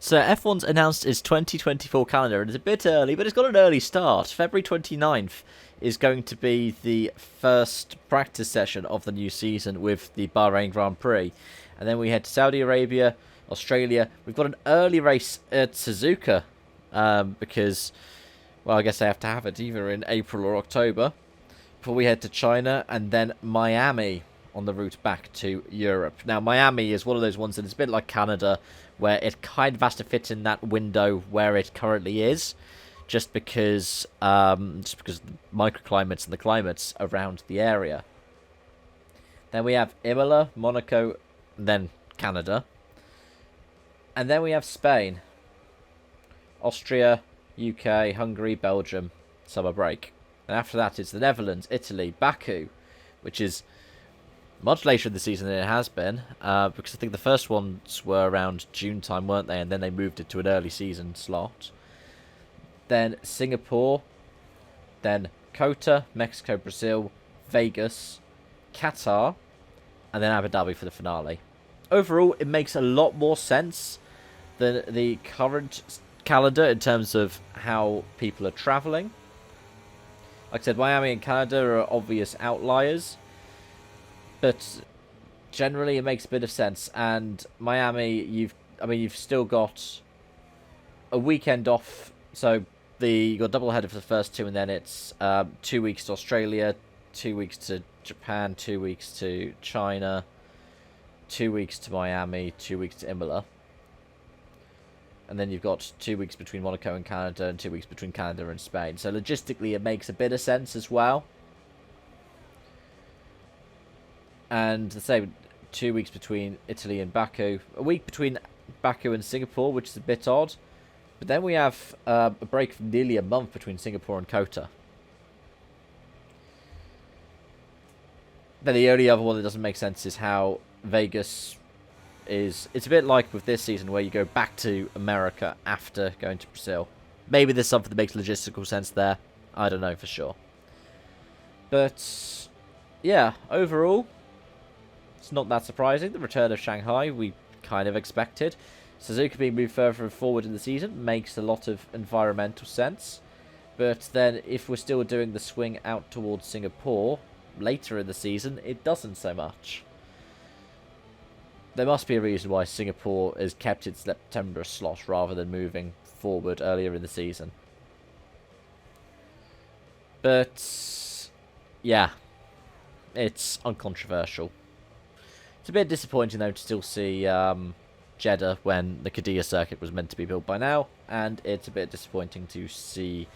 So F1's announced its 2024 calendar, and it's a bit early, but it's got an early start. February 29th is going to be the first practice session of the new season with the Bahrain Grand Prix. And then we head to Saudi Arabia, Australia. We've got an early race at Suzuka, because, well, I guess they have to have it either in April or October. Before we head to China, and then Miami on the route back to Europe. Now, Miami is one of those ones that is a bit like Canada, where it kind of has to fit in that window where it currently is, just because of the microclimates and the climates around the area. Then we have Imola, Monaco, and then Canada. And then we have Spain, Austria, UK, Hungary, Belgium, summer break. And after that, it's the Netherlands, Italy, Baku, which is much later in the season than it has been, because I think the first ones were around June time, weren't they? And then they moved it to an early season slot. Then Singapore, then Kota, Mexico, Brazil, Vegas, Qatar, and then Abu Dhabi for the finale. Overall, it makes a lot more sense than the current calendar in terms of how people are travelling. Like I said, Miami and Canada are obvious outliers, but generally it makes a bit of sense. And Miami, you've still got a weekend off, so you got a double header for the first two, and then it's 2 weeks to Australia, 2 weeks to Japan, 2 weeks to China, 2 weeks to Miami, 2 weeks to Imola. And then you've got 2 weeks between Monaco and Canada, and 2 weeks between Canada and Spain. So logistically, it makes a bit of sense as well. And the same, 2 weeks between Italy and Baku, a week between Baku and Singapore, which is a bit odd. But then we have a break of nearly a month between Singapore and Kota. Then the only other one that doesn't make sense is how Vegas is. It's a bit like with this season where you go back to America after going to Brazil. Maybe there's something that makes logistical sense there. I don't know for sure. But yeah, overall, it's not that surprising. The return of Shanghai, we kind of expected. Suzuka being moved further forward in the season makes a lot of environmental sense. But then if we're still doing the swing out towards Singapore later in the season, it doesn't so much. There must be a reason why Singapore has kept its September slot rather than moving forward earlier in the season. But yeah, it's uncontroversial. It's a bit disappointing, though, to still see Jeddah when the Qadiyah circuit was meant to be built by now, and it's a bit disappointing to see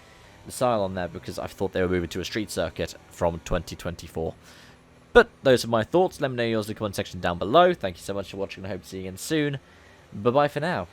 the Cylon there because I thought they were moving to a street circuit from 2024. But those are my thoughts. Let me know yours in the comment section down below. Thank you so much for watching, and I hope to see you again soon. Bye-bye for now.